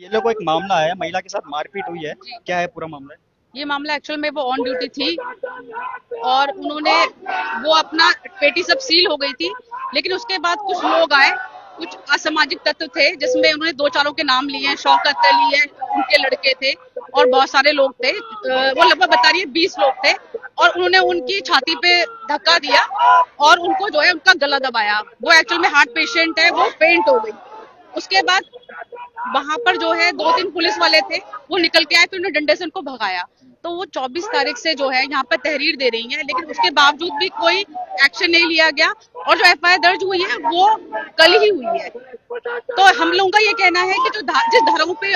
BLO को एक मामला आया, महिला के साथ मारपीट हुई है, क्या है पूरा मामला? ये मामला एक्चुअल में वो ऑन ड्यूटी थी और उन्होंने वो अपना पेटी सब सील हो गई थी, लेकिन उसके बाद कुछ लोग आए, कुछ असामाजिक तत्व थे जिसमें उन्होंने दो चारों के नाम लिए हैं, शौकत अली है, उनके लड़के थे और बहुत सारे लोग थे। वो लगभग बता रही है 20 लोग थे और उन्होंने उनकी छाती पे धक्का दिया और उनको जो है उनका गला दबाया। वो एक्चुअल में हार्ट पेशेंट है, वो फेंट हो गई। उसके बाद वहां पर जो है 2-3 पुलिस वाले थे, वो निकल के आए, फिर उन्होंने डंडे से उनको भगाया। तो वो 24 तारीख से जो है यहाँ पर तहरीर दे रही है, लेकिन उसके बावजूद भी कोई एक्शन नहीं लिया गया और जो एफआईआर दर्ज हुई है वो कल ही हुई है। तो हम लोगों का ये कहना है कि जिस धाराओं पे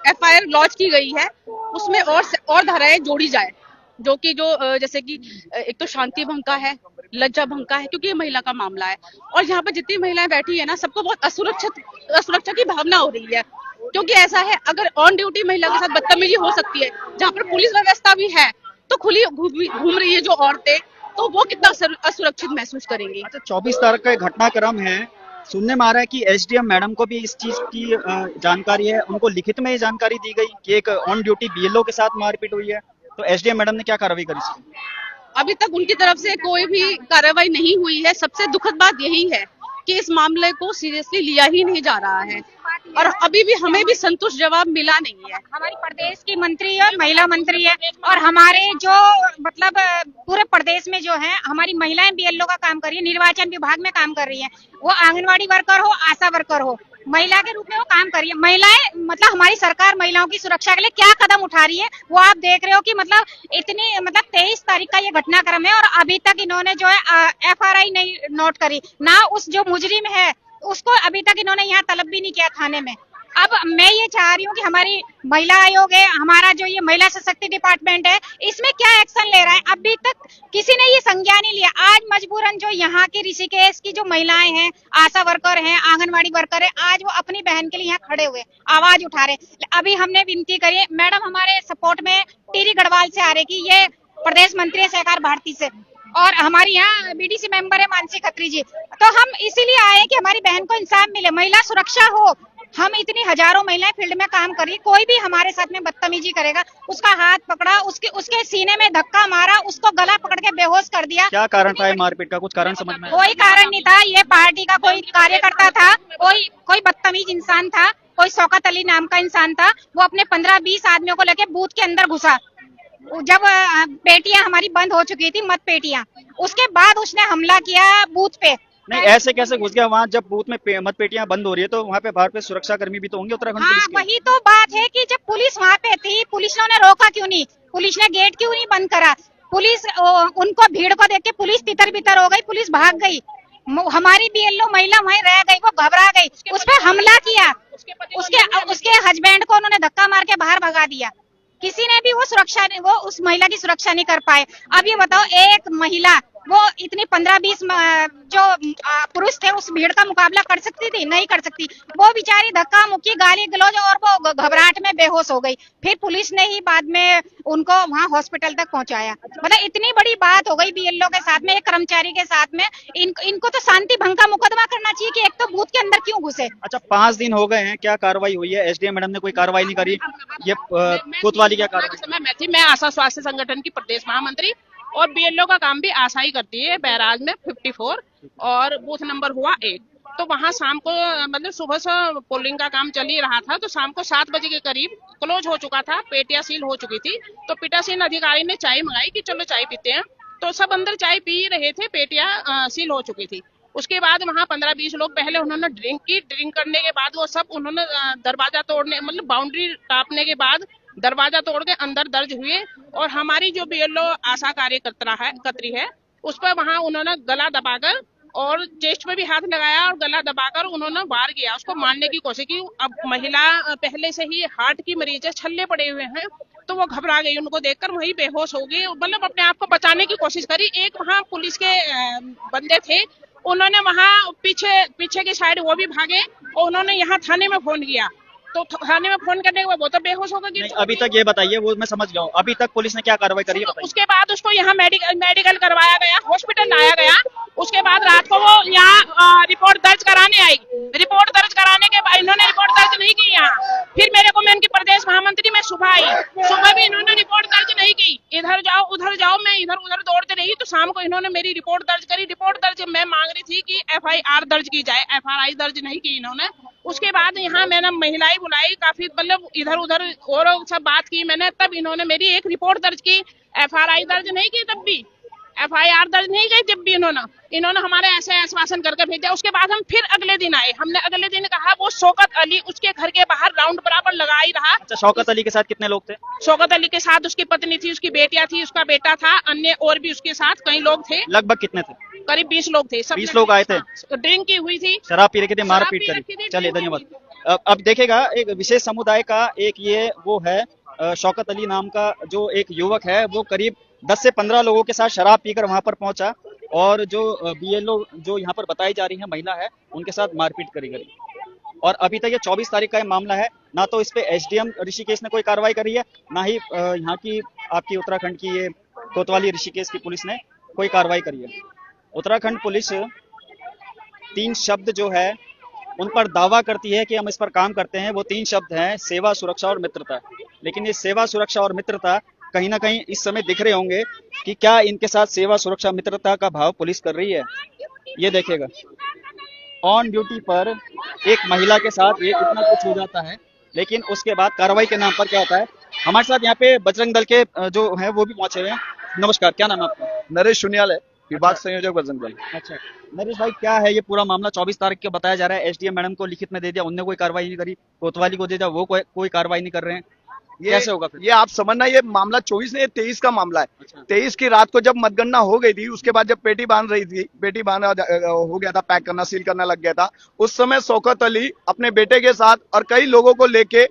एफआईआर लॉन्च की गई है उसमें और धाराएं जोड़ी जाए, जो कि जैसे कि एक तो शांति भंग का है, लज्जा भंग का है, क्योंकि ये महिला का मामला है और यहाँ पर जितनी महिलाएं बैठी है ना, सबको बहुत असुरक्षा की भावना हो रही है। क्योंकि ऐसा है, अगर ऑन ड्यूटी महिला के साथ बदतमीजी हो सकती है, जहाँ पर पुलिस व्यवस्था भी है, तो खुली घूम रही है जो औरतें, तो वो कितना असुरक्षित महसूस करेंगी। अच्छा, 24 तारीख का एक घटनाक्रम है, सुनने में आ रहा है कि एसडीएम मैडम को भी इस चीज की जानकारी है, उनको लिखित में ये जानकारी दी गई कि एक ऑन ड्यूटी बीएलओ के साथ मारपीट हुई है, तो एसडीएम मैडम ने क्या कार्रवाई करी इस पे? अभी तक उनकी तरफ से कोई भी कार्रवाई नहीं हुई है। सबसे दुखद बात यही है कि इस मामले को सीरियसली लिया ही नहीं जा रहा है और अभी भी हमें भी संतुष्ट जवाब मिला नहीं है। हमारी प्रदेश की मंत्री है, महिला मंत्री है और हमारे जो मतलब पूरे प्रदेश में जो है हमारी महिलाएं बीएलओ का काम कर रही है, निर्वाचन विभाग में काम कर रही है, वो आंगनवाड़ी वर्कर हो, आशा वर्कर हो, महिला के रूप में वो काम कर रही है। महिलाएं मतलब हमारी सरकार महिलाओं की सुरक्षा के लिए क्या कदम उठा रही है वो आप देख रहे हो कि मतलब इतनी मतलब 23 तारीख का ये घटनाक्रम है और अभी तक इन्होंने जो है एफआरआई नहीं नोट करी, ना उस जो मुजरिम है उसको अभी तक इन्होंने यहाँ तलब भी नहीं किया थाने में। अब मैं ये चाह रही हूँ कि हमारी महिला आयोग है, हमारा जो ये महिला सशक्ति डिपार्टमेंट है, इसमें क्या एक्शन ले रहा है, अभी तक किसी ने ये संज्ञान नहीं लिया। आज मजबूरन जो यहाँ की ऋषिकेश की जो महिलाएं हैं, आशा वर्कर हैं, आंगनवाड़ी वर्कर है, आज वो अपनी बहन के लिए यहाँ खड़े हुए आवाज उठा रहे। अभी हमने विनती करी है, मैडम हमारे सपोर्ट में टीरी गढ़वाल से आ रहे की ये प्रदेश मंत्री है सहकार भारती से और हमारी यहाँ बीडीसी मेंबर है मानसी खत्री जी, तो हम इसीलिए आए कि हमारी बहन को इंसाफ मिले, महिला सुरक्षा हो। हम इतनी हजारों महिलाएं फील्ड में काम कर रही, कोई भी हमारे साथ में बदतमीजी करेगा, उसका हाथ पकड़ा, उसके सीने में धक्का मारा, उसको गला पकड़ के बेहोश कर दिया। क्या कारण था ये मारपीट का? कुछ कारण समझ में? कोई कारण नहीं था, ये पार्टी का कोई कार्यकर्ता था, कोई बदतमीज इंसान था, कोई शौकत अली नाम का इंसान था, वो अपने 15-20 आदमियों को लेके बूथ के अंदर घुसा। जब पेटियां हमारी बंद हो चुकी थी, मत पेटियां, उसके बाद उसने हमला किया बूथ पे। नहीं, ऐसे कैसे घुस गया वहाँ? जब बूथ में मत पेटियां बंद हो रही है तो वहाँ पे बाहर पे सुरक्षा कर्मी भी तो होंगे उत्तराखंड पुलिस हाँ, के। वही तो बात है कि जब पुलिस वहाँ पे थी, पुलिस ने उन्हें रोका क्यों नहीं, पुलिस ने गेट क्यों नहीं बंद करा? पुलिस उनको भीड़ को देख के पुलिस तितर बितर हो गई, पुलिस भाग गई, हमारी बीएलओ महिला वहीं रह गई, वो घबरा गई, उस पर हमला किया, उसके हस्बैंड को उन्होंने धक्का मार के बाहर भगा दिया। किसी ने भी वो उस महिला की सुरक्षा नहीं कर पाए। अब ये बताओ, एक महिला वो इतनी 15-20 जो पुरुष थे उस भीड़ का मुकाबला कर सकती थी? नहीं कर सकती। वो बेचारी धक्का मुक्की, गाली गलौज और वो घबराहट में बेहोश हो गई। फिर पुलिस ने ही बाद में उनको वहां हॉस्पिटल तक पहुंचाया। मतलब इतनी बड़ी बात हो गई बीएलओ के साथ में, एक कर्मचारी के साथ में। इनको तो शांति भंग का मुकदमा करना चाहिए कि एक तो बूथ के अंदर क्यों घुसे। अच्छा, 5 दिन हो गए हैं, क्या कार्रवाई हुई है? एसडीएम मैडम ने कोई कार्रवाई नहीं करी, ये कोतवाली क्या कार्रवाई? मैं आशा स्वास्थ्य संगठन की प्रदेश महामंत्री और बीएलओ का काम भी आशा ही करती है। बैराज में 54 और बूथ नंबर हुआ 1, तो वहां शाम को मतलब सुबह से पोलिंग का काम चल ही रहा था, तो शाम को 7 बजे के करीब क्लोज हो चुका था, पेटियां सील हो चुकी थी। तो पीठासीन अधिकारी ने चाय मंगाई कि चलो चाय पीते हैं, तो सब अंदर चाय पी रहे थे, पेटियां सील हो चुकी थी। उसके बाद वहां 15-20 लोग पहले उन्होंने ड्रिंक की, ड्रिंक करने के बाद वो सब उन्होंने दरवाजा तोड़ने मतलब बाउंड्री टापने के बाद दरवाजा तोड़ के अंदर दर्ज हुए और हमारी जो बीएलओ आशा कतरी है उस पर वहां उन्होंने गला दबाकर और चेस्ट पे भी हाथ लगाया और गला दबाकर उन्होंने वार किया, उसको मारने की कोशिश की। अब महिला पहले से ही हार्ट की मरीज है, छल्ले पड़े हुए हैं, तो वो घबरा गई, उनको देखकर वही बेहोश हो गई, मतलब अपने आप को बचाने की कोशिश करी। एक वहाँ पुलिस के बंदे थे, उन्होंने वहाँ पीछे की साइड वो भी भागे और उन्होंने यहाँ थाने में फोन किया, तो थाने में फोन करने के बाद वो तो बेहोश हो गई। अभी तक ये बताइए, वो मैं समझ गया हूँ, अभी तक पुलिस ने क्या कार्रवाई करी है? उसके बाद उसको यहाँ मेडिकल करवाया गया, हॉस्पिटल लाया गया। उसके बाद रात को वो यहाँ रिपोर्ट दर्ज कराने आई, रिपोर्ट दर्ज कराने के बाद इन्होंने रिपोर्ट दर्ज नहीं की यहाँ, फिर मेरे सुबह आई, सुबह भी इन्होंने रिपोर्ट दर्ज नहीं की, इधर जाओ उधर जाओ, मैं इधर उधर दौड़ते रही, तो शाम को इन्होंने मेरी रिपोर्ट दर्ज करी। रिपोर्ट दर्ज मैं मांग रही थी कि FIR दर्ज की जाए, FRI दर्ज नहीं की इन्होंने। उसके बाद यहाँ मैंने महिलाएं बुलाई, काफी मतलब इधर उधर और सब बात की मैंने, तब इन्होंने मेरी एक रिपोर्ट दर्ज की, FRI दर्ज नहीं की, तब भी FIR दर्ज नहीं की, जब भी इन्होंने हमारे ऐसे आश्वासन करके भेजा। उसके बाद हम फिर अगले दिन आए, हमने अगले दिन कहा वो शौकत अली उसके घर के बाहर राउंड बराबर लगा ही रहा। अच्छा, शौकत अली के साथ कितने लोग थे? शौकत अली के साथ उसकी पत्नी थी, उसकी बेटियां थी, उसका बेटा था, अन्य और भी उसके साथ कई लोग थे। लगभग कितने थे? करीब 20 लोग थे। 20 लोग आए थे। ड्रिंक की हुई थी, शराब पी रखे थे, शराब मारपीट पी करी। रखी थी, चलिए, ड्रिंक धन्यवाद। की अब देखिएगा, एक विशेष समुदाय का एक ये वो है, शौकत अली नाम का जो एक युवक है, वो करीब 10 से 15 लोगों के साथ शराब पीकर वहां पर पहुंचा और जो BLO जो यहाँ पर बताई जा रही है महिला है, उनके साथ मारपीट करी गई। और अभी तक ये 24 तारीख का ये मामला है, ना तो इस पे SDM ऋषिकेश ने कोई कार्रवाई करी है, ना ही यहाँ की आपकी उत्तराखंड की ये कोतवाली ऋषिकेश की पुलिस ने कोई कार्रवाई करी है। उत्तराखंड पुलिस 3 शब्द जो है उन पर दावा करती है कि हम इस पर काम करते हैं। वो 3 शब्द हैं सेवा, सुरक्षा और मित्रता। लेकिन ये सेवा, सुरक्षा और मित्रता कहीं ना कहीं इस समय दिख रहे होंगे कि क्या इनके साथ सेवा, सुरक्षा, मित्रता का भाव पुलिस कर रही है। ये देखिएगा, ऑन ड्यूटी पर एक महिला के साथ ये इतना कुछ हो जाता है, लेकिन उसके बाद कार्रवाई के नाम पर क्या होता है। हमारे साथ यहाँ पे बजरंग दल के जो है वो भी पहुंचे हुए हैं। नमस्कार, क्या नाम है आपका? नरेश सुनियाल है, विभाग संयोजक बजरंग दल। अच्छा नरेश भाई, क्या है ये पूरा मामला? 24 तारीख को बताया जा रहा है, SDM मैडम को लिखित में दे दिया, उनने कोई कार्रवाई नहीं करी, कोतवाली को दे दिया, वो कोई कार्रवाई नहीं कर रहे हैं, कैसे होगा फिर? ये आप समझना, ये मामला 24 नहीं, 23 का मामला है। अच्छा। 23 की रात को जब मतगणना हो गई थी, उसके बाद जब पेटी बांध रही थी, पेटी बांधा हो गया था, पैक करना, सील करना लग गया था, उस समय शौकत अली अपने बेटे के साथ और कई लोगों को लेके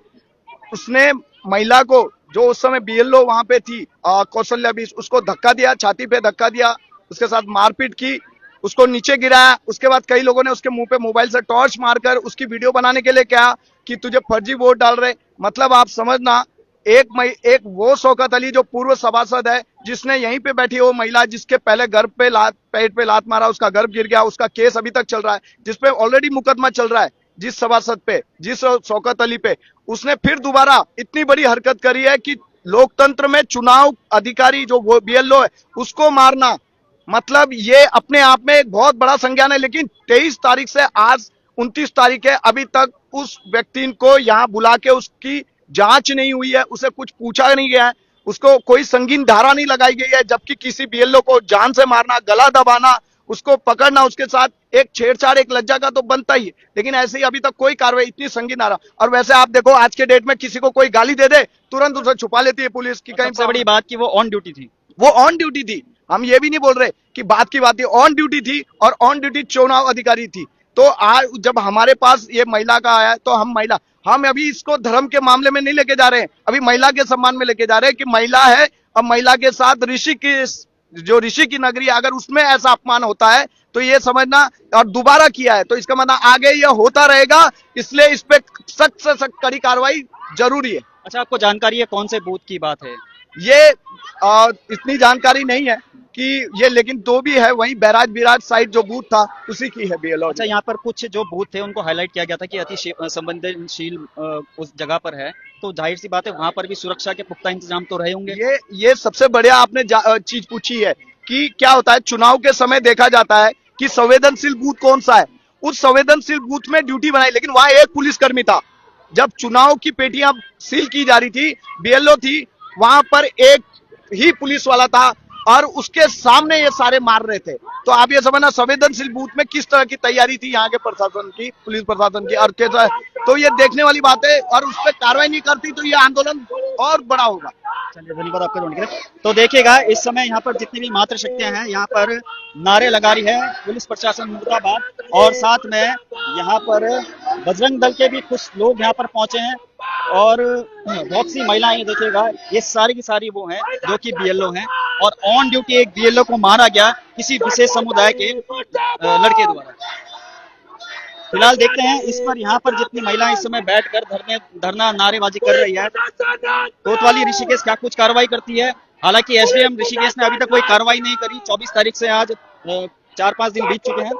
उसने महिला को, जो उस समय BLO वहां पे थी, कौशल्या बीच, उसको धक्का दिया, छाती पे धक्का दिया, उसके साथ मारपीट की, उसको नीचे गिराया। उसके बाद कई लोगों ने उसके मुंह पे मोबाइल से टॉर्च मारकर उसकी वीडियो बनाने के लिए कहा कि तुझे फर्जी वोट डाल रहे। मतलब आप समझना, एक वो शौकत अली जो पूर्व सभासद है, जिसने यहीं पे बैठी वो महिला, जिसके पहले गर्भ पे पेट पे लात मारा, उसका गर्भ गिर गया, उसका केस अभी तक चल रहा है, जिसपे ऑलरेडी मुकदमा चल रहा है, जिस सभासद पे, जिस शौकत अली पे, उसने फिर दोबारा इतनी बड़ी हरकत करी है कि लोकतंत्र में चुनाव अधिकारी जो BLO है उसको मारना, मतलब ये अपने आप में एक बहुत बड़ा संज्ञान है। लेकिन 23 तारीख से आज 29 तारीख है, अभी तक उस व्यक्ति को यहाँ बुला के उसकी जांच नहीं हुई है, उसे कुछ पूछा नहीं गया है, उसको कोई संगीन धारा नहीं लगाई गई है। जबकि किसी BLO को जान से मारना, गला दबाना, उसको पकड़ना, उसके साथ एक छेड़छाड़, एक लज्जा का तो बनता ही है। लेकिन ऐसे ही अभी तक कोई कार्रवाई इतनी संगीन धारा। और वैसे आप देखो, आज के डेट में किसी को कोई गाली दे दे, तुरंत उसे छुपा लेती है पुलिस की। कहीं सबसे बड़ी बात कि वो ऑन ड्यूटी थी। वो ऑन ड्यूटी थी, हम ये भी नहीं बोल रहे कि बात की बात थी, ऑन ड्यूटी थी और ऑन ड्यूटी चुनाव अधिकारी थी। तो आज जब हमारे पास ये महिला का आया, तो हम अभी इसको धर्म के मामले में नहीं लेके जा रहे हैं, अभी महिला के सम्मान में लेके जा रहे हैं कि महिला है, और महिला के साथ ऋषि की नगरी, अगर उसमें ऐसा अपमान होता है तो ये समझना, और दोबारा किया है तो इसका मतलब आगे ये होता रहेगा, इसलिए इस पे सख्त से सख्त कड़ी कार्रवाई जरूरी है। अच्छा, आपको जानकारी है कौन से बूथ की बात है? ये इतनी जानकारी नहीं है कि ये, लेकिन तो भी है, वहीं बैराज बिराज साइड जो बूथ था उसी की है BLO। अच्छा, यहाँ पर कुछ जो बूथ थे उनको हाईलाइट किया गया था कि अति संवेदनशील उस जगह पर है, तो जाहिर सी बात है वहां पर भी सुरक्षा के पुख्ता इंतजाम तो रहे होंगे। ये सबसे बढ़िया आपने चीज पूछी है कि क्या होता है, चुनाव के समय देखा जाता है कि संवेदनशील बूथ कौन सा है। उस संवेदनशील बूथ में ड्यूटी बनाई, लेकिन वहां एक पुलिसकर्मी था। जब चुनाव की पेटियां सील की जा रही थी, BLO थी, वहां पर एक ही पुलिस वाला था और उसके सामने ये सारे मार रहे थे। तो आप ये समझना, संवेदनशील बूथ में किस तरह की तैयारी थी यहाँ के प्रशासन की, पुलिस प्रशासन की, और कैसा, तो ये देखने वाली बात है। और उस पर कार्रवाई नहीं करती तो ये आंदोलन और बड़ा होगा। चलिए, धन्यवाद आपका जोड़ने के लिए। तो देखिएगा, इस समय यहाँ पर जितनी भी मात्र शक्तियां हैं यहाँ पर नारे लगा रही है पुलिस प्रशासन मुर्दाबाद, और साथ में यहाँ पर बजरंग दल के भी कुछ लोग यहाँ पर पहुंचे हैं और बहुत सी महिलाएं, देखिएगा ये सारी की सारी वो हैं जो कि BLO हैं, और ऑन ड्यूटी एक BLO को मारा गया किसी विशेष समुदाय के लड़के द्वारा। फिलहाल देखते हैं इस पर, यहाँ पर जितनी महिलाएं इस समय बैठकर धरना नारेबाजी कर रही है, कोतवाली ऋषिकेश क्या कुछ कार्रवाई करती है। हालांकि SDM ऋषिकेश ने अभी तक कोई कार्रवाई नहीं करी। 24 तारीख से आज 4-5 दिन बीत चुके हैं।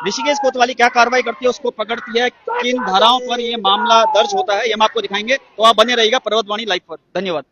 ऋषिकेश कोतवाली क्या कार्रवाई करती है, उसको पकड़ती है, किन धाराओं पर ये मामला दर्ज होता है, ये हम आपको दिखाएंगे। तो आप बने रहिएगा पर्वतवाणी लाइव पर। धन्यवाद।